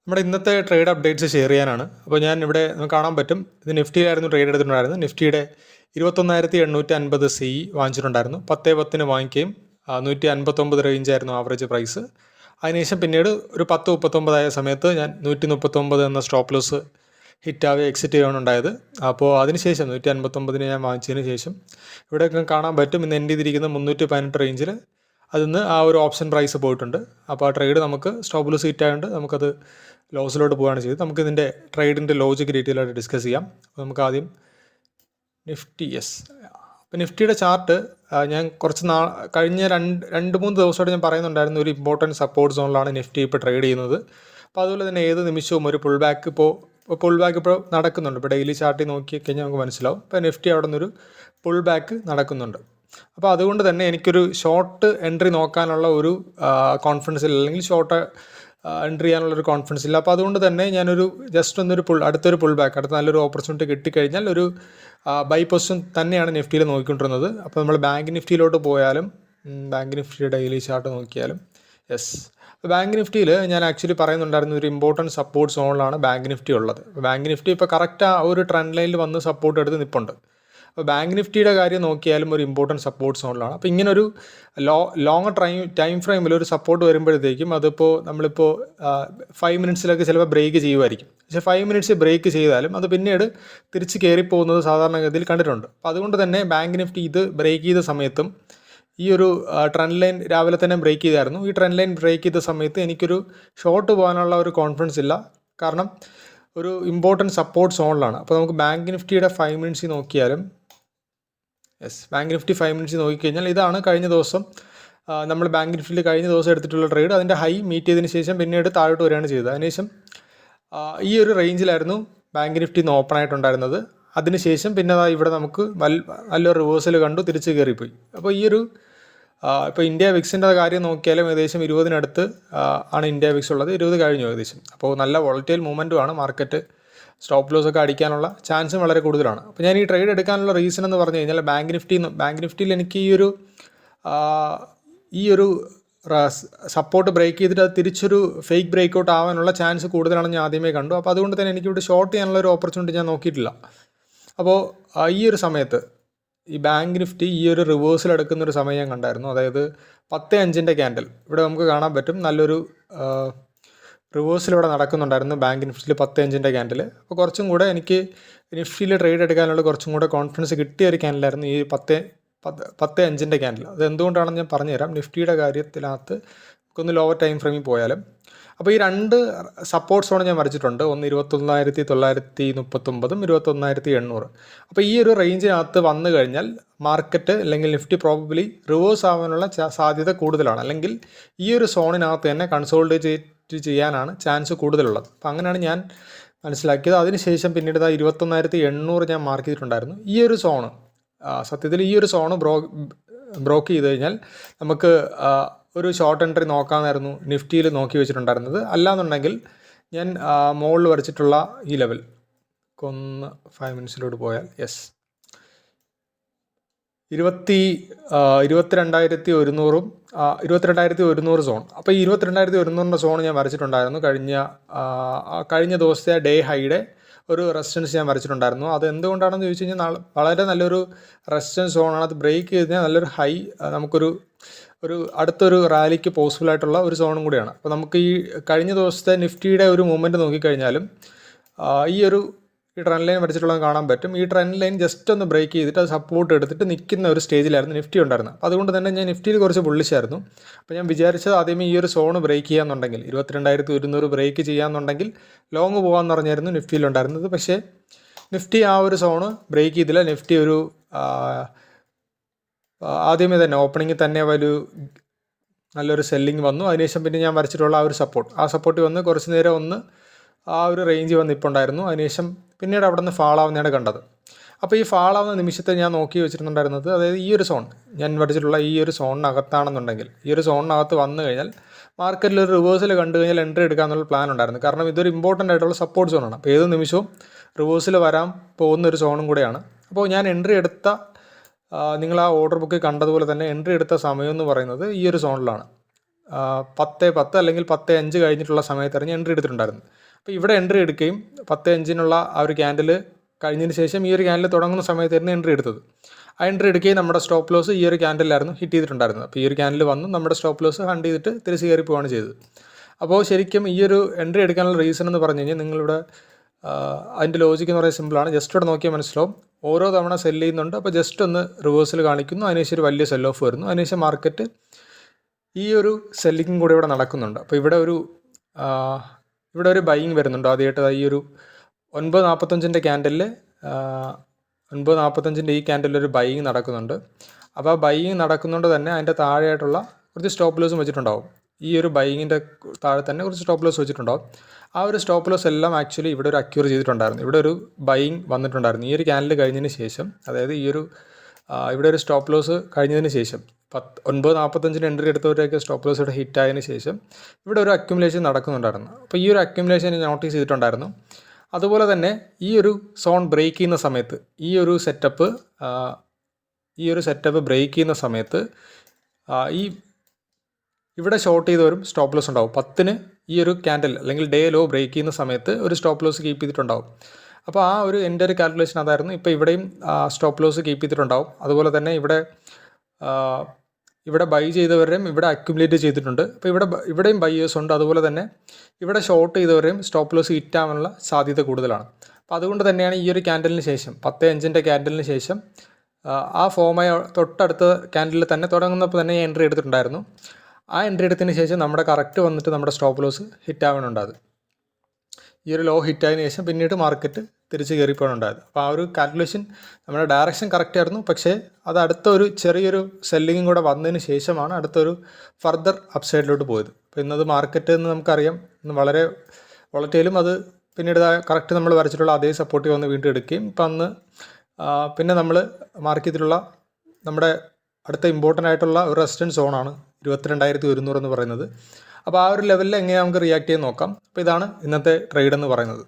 നമ്മുടെ ഇന്നത്തെ trade updates share ചെയ്യാനാണ്. അപ്പോൾ ഞാൻ ഇവിടെ നമുക്ക് കാണാൻ പറ്റും, ഇത് നിഫ്റ്റിയിലായിരുന്നു ട്രേഡ് എടുത്തിട്ടുണ്ടായിരുന്നു. നിഫ്റ്റിയുടെ 21,850 CE വാങ്ങിച്ചിട്ടുണ്ടായിരുന്നു. 10.10 വാങ്ങിക്കുകയും 159 റേഞ്ചായിരുന്നു ആവറേജ് പ്രൈസ്. അതിനുശേഷം പിന്നീട് ഒരു 10:39 ആയ സമയത്ത് ഞാൻ 139 എന്ന സ്റ്റോപ്പ് ലോസ് ഹിറ്റാവുക എക്സിറ്റ് ചെയ്യുകയാണ് ഉണ്ടായത്. അപ്പോൾ അതിനുശേഷം 159 ഞാൻ വാങ്ങിച്ചതിന് ശേഷം ഇവിടെയൊക്കെ കാണാൻ പറ്റും, ഇന്ന് എൻഡ് ചെയ്തിരിക്കുന്ന 318 റേഞ്ചിൽ അതിന്ന് ആ ഒരു ഓപ്ഷൻ പ്രൈസ് പോയിട്ടുണ്ട്. അപ്പോൾ ആ ട്രേഡ് നമുക്ക് സ്റ്റോപ്പ് ലോസ് ഹിറ്റ് ആയതുകൊണ്ട് നമുക്കത് ലോസിലോട്ട് പോവുകയാണ് ചെയ്തത്. നമുക്കിതിൻ്റെ ട്രേഡിൻ്റെ ലോജിക് ഡീറ്റെയിൽ ആയിട്ട് ഡിസ്കസ് ചെയ്യാം. അപ്പോൾ നമുക്ക് ആദ്യം നിഫ്റ്റി. അപ്പോൾ നിഫ്റ്റിയുടെ ചാർട്ട് ഞാൻ കുറച്ച് കഴിഞ്ഞ രണ്ട് മൂന്ന് ദിവസമായിട്ട് ഞാൻ പറയുന്നുണ്ടായിരുന്നു, ഒരു ഇമ്പോർട്ടൻറ്റ് സപ്പോർട്ട് സോണിലാണ് നിഫ്റ്റി ഇപ്പോൾ ട്രേഡ് ചെയ്യുന്നത്. അപ്പോൾ അതുപോലെ തന്നെ ഏത് നിമിഷവും ഒരു പുൾ ബാക്ക് ഇപ്പോൾ നടക്കുന്നുണ്ട്. ഇപ്പോൾ ഡെയിലി ചാർട്ടിൽ നോക്കിക്കഴിഞ്ഞാൽ നമുക്ക് മനസ്സിലാവും, ഇപ്പോൾ നിഫ്റ്റി അവിടെ നിന്നൊരു പുൾ ബാക്ക് നടക്കുന്നുണ്ട്. അപ്പോൾ അതുകൊണ്ട് തന്നെ എനിക്കൊരു ഷോർട്ട് എൻട്രി നോക്കാനുള്ള ഒരു കോൺഫിഡൻസ് ഇല്ല, അല്ലെങ്കിൽ ഷോർട്ട് എൻട്രി ചെയ്യാനുള്ളൊരു കോൺഫിഡൻസ് ഇല്ല. അപ്പോൾ അതുകൊണ്ട് തന്നെ ഞാനൊരു ജസ്റ്റ് ഒന്നൊരു അടുത്തൊരു പുൾ ബാക്ക്, അടുത്ത നല്ലൊരു ഓപ്പർച്യൂണിറ്റി കിട്ടിക്കഴിഞ്ഞാൽ ഒരു ബൈ പൊസിഷൻ തന്നെയാണ് നിഫ്റ്റിയിൽ നോക്കിക്കൊണ്ടിരുന്നത്. അപ്പോൾ നമ്മൾ ബാങ്ക് നിഫ്റ്റിയിലോട്ട് പോയാലും, ബാങ്ക് നിഫ്റ്റിയുടെ ഡെയിലി ചാർട്ട് നോക്കിയാലും ബാങ്ക് നിഫ്റ്റിയിൽ ഞാൻ ആക്ച്വലി പറയുന്നുണ്ടായിരുന്നു, ഒരു ഇമ്പോർട്ടൻറ്റ് സപ്പോർട്ട് സോണിലാണ് ബാങ്ക് നിഫ്റ്റി ഉള്ളത്. ബാങ്ക് നിഫ്റ്റി ഇപ്പോൾ കറക്റ്റ് ആ ഒരു ട്രെൻഡ് ലൈനിൽ വന്ന് സപ്പോർട്ട് എടുത്ത് നിൽപ്പുണ്ട്. അപ്പോൾ ബാങ്ക് നിഫ്റ്റിയുടെ കാര്യം നോക്കിയാലും ഒരു ഇമ്പോർട്ടൻറ്റ് സപ്പോർട്ട് സോണിലാണ്. അപ്പോൾ ഇങ്ങനൊരു ലോങ് ടൈം ഫ്രെയിമിൽ ഒരു സപ്പോർട്ട് വരുമ്പോഴത്തേക്കും അതിപ്പോൾ നമ്മളിപ്പോൾ 5 മിനിറ്റ്സിലൊക്കെ ചിലപ്പോൾ ബ്രേക്ക് ചെയ്യുമായിരിക്കും. പക്ഷേ 5 മിനിറ്റ്സ് ബ്രേക്ക് ചെയ്താലും അത് പിന്നീട് തിരിച്ച് കയറിപ്പോകുന്നത് സാധാരണഗതിയിൽ കണ്ടിട്ടുണ്ട്. അപ്പോൾ അതുകൊണ്ട് തന്നെ ബാങ്ക് നിഫ്റ്റി ഇത് ബ്രേക്ക് ചെയ്ത സമയത്തും ഈ ഒരു ട്രെൻഡ് ലൈൻ രാവിലെ തന്നെ ബ്രേക്ക് ചെയ്തായിരുന്നു. ഈ ട്രെൻഡ് ലൈൻ ബ്രേക്ക് ചെയ്ത സമയത്ത് എനിക്കൊരു ഷോർട്ട് പോകാനുള്ള ഒരു കോൺഫിഡൻസ് ഇല്ല, കാരണം ഒരു ഇമ്പോർട്ടൻറ്റ് സപ്പോർട്ട് സോണിലാണ്. അപ്പോൾ നമുക്ക് ബാങ്ക് നിഫ്റ്റിയുടെ 5 മിനിറ്റ്സ് നോക്കിയാലും ബാങ്ക് നിഫ്റ്റി 5 മിനിറ്റ്സ് നോക്കിക്കഴിഞ്ഞാൽ ഇതാണ് കഴിഞ്ഞ ദിവസം നമ്മൾ ബാങ്ക് നിഫ്റ്റിയിൽ കഴിഞ്ഞ ദിവസം എടുത്തിട്ടുള്ള ട്രേഡ്. അതിൻ്റെ ഹൈ മീറ്റ് ചെയ്തതിന് ശേഷം പിന്നീട് താഴോട്ട് വരികയാണ് ചെയ്തത്. അതിനുശേഷം ഈ ഒരു റേഞ്ചിലായിരുന്നു ബാങ്ക് നിഫ്റ്റി ഇന്ന് ഓപ്പൺ ആയിട്ടുണ്ടായിരുന്നത്. അതിനുശേഷം പിന്നെ ഇവിടെ നമുക്ക് നല്ലൊരു റിവേഴ്സൽ കണ്ടു, തിരിച്ച് കയറിപ്പോയി. അപ്പോൾ ഈ ഒരു ഇപ്പോൾ ഇന്ത്യ വിക്സിൻ്റെ കാര്യം നോക്കിയാലും ഏകദേശം 20-നടുത്ത് ആണ് ഇന്ത്യ വിക്സ് ഉള്ളത്. 20 കഴിഞ്ഞു ഏകദേശം. അപ്പോൾ നല്ല വോളറ്റൈൽ മൂവ്മെൻറ്റുമാണ് മാർക്കറ്റ്. സ്റ്റോപ്പ് ലോസ് ഒക്കെ അടിക്കാനുള്ള ചാൻസും വളരെ കൂടുതലാണ്. അപ്പോൾ ഞാൻ ഈ ട്രേഡ് എടുക്കാനുള്ള റീസൺ എന്ന് പറഞ്ഞു കഴിഞ്ഞാൽ ബാങ്ക് നിഫ്റ്റിയിൽ എനിക്ക് ഈ ഒരു സപ്പോർട്ട് ബ്രേക്ക് ചെയ്തിട്ട് അത് തിരിച്ചൊരു ഫേക്ക് ബ്രേക്ക് ഔട്ട് ആവാനുള്ള ചാൻസ് കൂടുതലാണെന്ന് ഞാൻ ആദ്യമേ കണ്ടു. അപ്പോൾ അതുകൊണ്ട് തന്നെ എനിക്കിവിടെ ഷോർട്ട് ചെയ്യാനുള്ള ഒരു ഓപ്പർച്യൂണിറ്റി ഞാൻ നോക്കിയിട്ടില്ല. അപ്പോൾ ഈ ഒരു സമയത്ത് ഈ ബാങ്ക് നിഫ്റ്റി ഈ ഒരു റിവേഴ്സൽ എടുക്കുന്നൊരു സമയം ഞാൻ കണ്ടായിരുന്നു. അതായത് 10:05 ക്യാൻഡിൽ ഇവിടെ നമുക്ക് കാണാൻ പറ്റും, നല്ലൊരു റിവേഴ്സൽ ഇവിടെ നടക്കുന്നുണ്ടായിരുന്നു ബാങ്ക് നിഫ്റ്റിയിൽ 10:05 ക്യാൻഡിൽ. അപ്പോൾ കുറച്ചും കൂടെ എനിക്ക് നിഫ്റ്റിയിൽ ട്രേഡ് എടുക്കാനുള്ള കുറച്ചും കൂടെ കോൺഫിഡൻസ് കിട്ടിയ ഒരു ക്യാൻഡിലായിരുന്നു ഈ 10:05 ക്യാൻഡിൽ. അത് എന്തുകൊണ്ടാണെന്ന് ഞാൻ പറഞ്ഞുതരാം. നിഫ്റ്റിയുടെ കാര്യത്തിനകത്ത് നമുക്കൊന്ന് ലോവർ ടൈം ഫ്രെയിമിൽ പോയാലും, അപ്പോൾ ഈ രണ്ട് സപ്പോർട്ട് സോൺ ഞാൻ വരച്ചിട്ടുണ്ട്. ഒന്ന് 21,939, 21,800. അപ്പോൾ ഈ ഒരു റേഞ്ചിനകത്ത് വന്നു കഴിഞ്ഞാൽ മാർക്കറ്റ് അല്ലെങ്കിൽ നിഫ്റ്റി പ്രോബബ്ലി റിവേഴ്സ് ആവാനുള്ള സാധ്യത കൂടുതലാണ്, അല്ലെങ്കിൽ ഈ ഒരു സോണിനകത്ത് തന്നെ കൺസോളിഡേറ്റ് ചെയ്യാനാണ് ചാൻസ് കൂടുതലുള്ളത്. അപ്പോൾ അങ്ങനെയാണ് ഞാൻ മനസ്സിലാക്കിയത്. അതിനുശേഷം പിന്നീട് 21,800 ഞാൻ മാർക്ക് ചെയ്തിട്ടുണ്ടായിരുന്നു. ഈ ഒരു സോണ് സത്യത്തിൽ ഈ ഒരു സോണ് ബ്രോക്ക് ചെയ്ത് കഴിഞ്ഞാൽ നമുക്ക് ഒരു ഷോർട്ട് എൻട്രി നോക്കാമെന്നായിരുന്നു നിഫ്റ്റിയിൽ നോക്കി വെച്ചിട്ടുണ്ടായിരുന്നത്. അല്ലാന്നുണ്ടെങ്കിൽ ഞാൻ മുകളിൽ വരച്ചിട്ടുള്ള ഈ ലെവൽ 5 മിനിറ്റ്സിലോട്ട് പോയാൽ 22,100 സോൺ. അപ്പോൾ ഈ 22,100 സോൺ ഞാൻ വരച്ചിട്ടുണ്ടായിരുന്നു. കഴിഞ്ഞ ദിവസത്തെ ഡേ ഹൈയുടെ ഒരു റെസിസ്റ്റൻസ് ഞാൻ വരച്ചിട്ടുണ്ടായിരുന്നു. അത് എന്തുകൊണ്ടാണെന്ന് ചോദിച്ചു കഴിഞ്ഞാൽ വളരെ നല്ലൊരു റെസിസ്റ്റൻസ് സോണാണ്. അത് ബ്രേക്ക് ചെയ്ത് കഴിഞ്ഞാൽ നല്ലൊരു ഹൈ നമുക്കൊരു അടുത്തൊരു റാലിക്ക് പോസിബിൾ ആയിട്ടുള്ള ഒരു സോണും കൂടിയാണ്. അപ്പോൾ നമുക്ക് ഈ കഴിഞ്ഞ ദിവസത്തെ നിഫ്റ്റിയുടെ ഒരു മൂവ്മെൻറ്റ് നോക്കിക്കഴിഞ്ഞാലും ഈ ട്രെൻഡ് ലൈൻ വരച്ചിട്ടുള്ളത് കാണാൻ പറ്റും. ഈ ട്രെൻഡ് ലൈൻ ജസ്റ്റ് ഒന്ന് ബ്രേക്ക് ചെയ്തിട്ട് അത് സപ്പോർട്ട് എടുത്തിട്ട് നിൽക്കുന്ന ഒരു സ്റ്റേജിലായിരുന്നു നിഫ്റ്റി ഉണ്ടായിരുന്നത്. അപ്പോൾ അതുകൊണ്ട് തന്നെ ഞാൻ നിഫ്റ്റിയിൽ കുറച്ച് ബുള്ളിഷായിരുന്നു. അപ്പോൾ ഞാൻ വിചാരിച്ചത് ആദ്യമേ ഈ ഒരു സോൺ ബ്രേക്ക് ചെയ്യാന്നുണ്ടെങ്കിൽ 22,100 ബ്രേക്ക് ചെയ്യാന്നുണ്ടെങ്കിൽ ലോങ് പോകാമെന്ന് പറഞ്ഞായിരുന്നു നിഫ്റ്റിയിലുണ്ടായിരുന്നത്. പക്ഷേ നിഫ്റ്റി ആ ഒരു സോണ് ബ്രേക്ക് ചെയ്തില്ല. നിഫ്റ്റി ഒരു ആദ്യമേ തന്നെ ഓപ്പണിങ്ങിൽ തന്നെ നല്ലൊരു സെല്ലിങ് വന്നു. അതിനുശേഷം പിന്നെ ഞാൻ വരച്ചിട്ടുള്ള ആ സപ്പോർട്ട് വന്ന് കുറച്ച് നേരം ഒന്ന് ആ ഒരു റേഞ്ച് വന്നിട്ടുണ്ടായിരുന്നു. അതിനുശേഷം പിന്നീട് അവിടെ നിന്ന് ഫാൾ ആവുന്നതാണ് കണ്ടത്. അപ്പോൾ ഈ ഫാൾ ആവുന്ന നിമിഷത്തെ ഞാൻ നോക്കി വെച്ചിട്ടുണ്ടായിരുന്നത്, അതായത് ഈ ഒരു സോൺ ഞാൻ വരച്ചിട്ടുള്ള ഈ ഒരു സോണിനകത്താണെന്നുണ്ടെങ്കിൽ, ഈ ഒരു സോണിനകത്ത് വന്നു കഴിഞ്ഞാൽ മാർക്കറ്റിൽ ഒരു റിവേഴ്സൽ കണ്ടു കഴിഞ്ഞാൽ എൻട്രി എടുക്കാമെന്നുള്ള പ്ലാൻ ഉണ്ടായിരുന്നു. കാരണം ഇതൊരു ഇമ്പോർട്ടൻ്റ് ആയിട്ടുള്ള സപ്പോർട്ട് സോണാണ്. അപ്പോൾ ഏത് നിമിഷവും റിവേഴ്സൽ വരാൻ പോകുന്ന ഒരു സോണും കൂടെയാണ്. അപ്പോൾ ഞാൻ എൻട്രി എടുത്ത നിങ്ങൾ ആ ഓർഡർ ബുക്ക് കണ്ടതുപോലെ തന്നെ എൻട്രി എടുത്ത സമയം എന്ന് പറയുന്നത് ഈ ഒരു സോണിലാണ്. 10:10 അല്ലെങ്കിൽ 10:05 കഴിഞ്ഞിട്ടുള്ള സമയത്താണ് ഞാൻ എൻട്രി എടുത്തിട്ടുണ്ടായിരുന്നത്. അപ്പോൾ ഇവിടെ എൻട്രി എടുക്കുകയും 10:05 ആ ഒരു ക്യാൻഡിൽ കഴിഞ്ഞതിന് ശേഷം ഈ ഒരു ക്യാൻഡിൽ തുടങ്ങുന്ന സമയത്തായിരുന്നു എൻട്രി എടുത്തത്. ആ എൻട്രി എടുക്കുകയും നമ്മുടെ സ്റ്റോപ്പ് ലോസ് ഈ ഒരു ക്യാൻഡിലായിരുന്നു ഹിറ്റ് ചെയ്തിട്ടുണ്ടായിരുന്നത്. അപ്പോൾ ഈ ഒരു ക്യാൻഡിൽ വന്ന് നമ്മുടെ സ്റ്റോപ്പ് ലോസ് ഹണ്ട് ചെയ്തിട്ട് തിരിച്ച് കയറി പോവുകയാണ് ചെയ്തത്. അപ്പോൾ ശരിക്കും ഈ ഒരു എൻട്രി എടുക്കാനുള്ള റീസൺ എന്ന് പറഞ്ഞു കഴിഞ്ഞാൽ നിങ്ങളിവിടെ അതിൻ്റെ ലോജിക്ക് എന്ന് പറയുന്നത് സിമ്പിളാണ്. ജസ്റ്റ് ഇവിടെ നോക്കിയാൽ മനസ്സിലാവും. ഓരോ തവണ സെല് ചെയ്യുന്നുണ്ട്. അപ്പോൾ ജസ്റ്റ് ഒന്ന് റിവേഴ്സൽ കാണിക്കുന്നു, അതിനുശേഷം ഒരു വലിയ സെൽ ഓഫ് വരുന്നു, അതിനുശേഷം മാർക്കറ്റ് ഈ ഒരു സെല്ലിങ്ങും കൂടെ ഇവിടെ നടക്കുന്നുണ്ട്. അപ്പോൾ ഇവിടെ ഒരു ബൈയിങ് വരുന്നുണ്ട്. ആദ്യമായിട്ട് ഈ ഒരു 9:45 ക്യാൻഡലിൽ 9:45 ഈ ക്യാൻഡലിൽ ഒരു ബൈയിങ് നടക്കുന്നുണ്ട്. അപ്പോൾ ആ ബൈയിങ് നടക്കുന്നതുകൊണ്ട് തന്നെ അതിൻ്റെ താഴെയായിട്ടുള്ള കുറച്ച് സ്റ്റോപ്പ് ലോസും വെച്ചിട്ടുണ്ടാവും. ഈ ഒരു ബൈയിങ്ങിൻ്റെ താഴെ തന്നെ കുറച്ച് സ്റ്റോപ്പ് ലോസ് വെച്ചിട്ടുണ്ടാവും. ആ ഒരു സ്റ്റോപ്പ് ലോസ് എല്ലാം ആക്ച്വലി ഇവിടെ ഒരു അക്യൂർ ചെയ്തിട്ടുണ്ടായിരുന്നു. ഇവിടെ ഒരു ബൈയിങ് വന്നിട്ടുണ്ടായിരുന്നു. ഈ ഒരു ക്യാൻഡിൽ കഴിഞ്ഞതിന് ശേഷം, അതായത് ഇവിടെ ഒരു സ്റ്റോപ്പ് ലോസ് കഴിഞ്ഞതിന് ശേഷം 9:45 എൻട്രി എടുത്തവരൊക്കെ സ്റ്റോപ്പ് ലോസ് ഇവിടെ ഹിറ്റ് ആയതിനു ശേഷം ഇവിടെ ഒരു അക്യുമുലേഷൻ നടക്കുന്നുണ്ടായിരുന്നു. അപ്പോൾ ഈ ഒരു അക്യുമുലേഷൻ നോട്ടീസ് ചെയ്തിട്ടുണ്ടായിരുന്നു. അതുപോലെ തന്നെ ഈ ഒരു സോൺ ബ്രേക്ക് ചെയ്യുന്ന സമയത്ത് ഈ ഒരു സെറ്റപ്പ് ബ്രേക്ക് ചെയ്യുന്ന സമയത്ത് ഇവിടെ ഷോർട്ട് ചെയ്തവരും സ്റ്റോപ്പ് ലോസ് ഉണ്ടാവും. 10-ന് ഈ ഒരു ക്യാൻഡിൽ അല്ലെങ്കിൽ ഡേ ലോ ബ്രേക്ക് ചെയ്യുന്ന സമയത്ത് ഒരു സ്റ്റോപ്പ് ലോസ് കീപ്പ് ചെയ്തിട്ടുണ്ടാവും. അപ്പോൾ ആ ഒരു എൻ്റെ ഒരു കാൽക്കുലേഷൻ അതായിരുന്നു. ഇപ്പോൾ ഇവിടെയും സ്റ്റോപ്പ് ലോസ് കീപ്പ് ചെയ്തിട്ടുണ്ടാവും. അതുപോലെ തന്നെ ഇവിടെ ബൈ ചെയ്തവരെയും ഇവിടെ അക്യുമുലേറ്റ് ചെയ്തിട്ടുണ്ട്. അപ്പോൾ ഇവിടെയും ബൈയേഴ്സ് ഉണ്ട്. അതുപോലെ തന്നെ ഇവിടെ ഷോർട്ട് ചെയ്തവരെയും സ്റ്റോപ്പ് ലോസ് ഹിറ്റാവാനുള്ള സാധ്യത കൂടുതലാണ്. അപ്പോൾ അതുകൊണ്ട് തന്നെയാണ് ഈ ഒരു ക്യാൻഡലിന് ശേഷം 10:05 ക്യാൻഡലിന് ശേഷം ആ ഫോമായ തൊട്ടടുത്ത ക്യാൻഡലിൽ തന്നെ തുടങ്ങുന്നപ്പോൾ തന്നെ എൻട്രി എടുത്തിട്ടുണ്ടായിരുന്നു. ആ എൻട്രി എടുത്തതിന് ശേഷം നമ്മുടെ കറക്റ്റ് വന്നിട്ട് നമ്മുടെ സ്റ്റോപ്പ് ലോസ് ഹിറ്റാവാനുണ്ടായത്. ഈ ഒരു ലോ ഹിറ്റായതിനു ശേഷം പിന്നീട് മാർക്കറ്റ് തിരിച്ച് കയറിപ്പോണുണ്ടായത്. അപ്പോൾ ആ ഒരു കാൽക്കുലേഷൻ നമ്മുടെ ഡയറക്ഷൻ കറക്റ്റ് ആയിരുന്നു. പക്ഷേ അത് അടുത്തൊരു ചെറിയൊരു സെല്ലിങ്ങും കൂടെ വന്നതിന് ശേഷമാണ് അടുത്തൊരു ഫർദർ അപ്സൈഡിലോട്ട് പോയത്. അപ്പോൾ ഇന്നത് മാർക്കറ്റ് എന്ന് നമുക്കറിയാം ഇന്ന് വളരെ വോളറ്റൈലും, അത് പിന്നീട് കറക്റ്റ് നമ്മൾ വരച്ചിട്ടുള്ള അതേ സപ്പോർട്ട് വന്ന് വീണ്ടും എടുക്കുകയും ഇപ്പം അന്ന് പിന്നെ നമ്മൾ മാർക്ക് ചെയ്തിട്ടുള്ള നമ്മുടെ അടുത്ത ഇമ്പോർട്ടൻ്റ് ആയിട്ടുള്ള ഒരു റെസിസ്റ്റൻസ് സോണാണ് 22,100 എന്ന് പറയുന്നത്. അപ്പോൾ ആ ഒരു ലെവലിൽ എങ്ങനെ നമുക്ക് റിയാക്ട് ചെയ്യാൻ നോക്കാം. അപ്പോൾ ഇതാണ് ഇന്നത്തെ ട്രേഡ് എന്ന് പറയുന്നത്.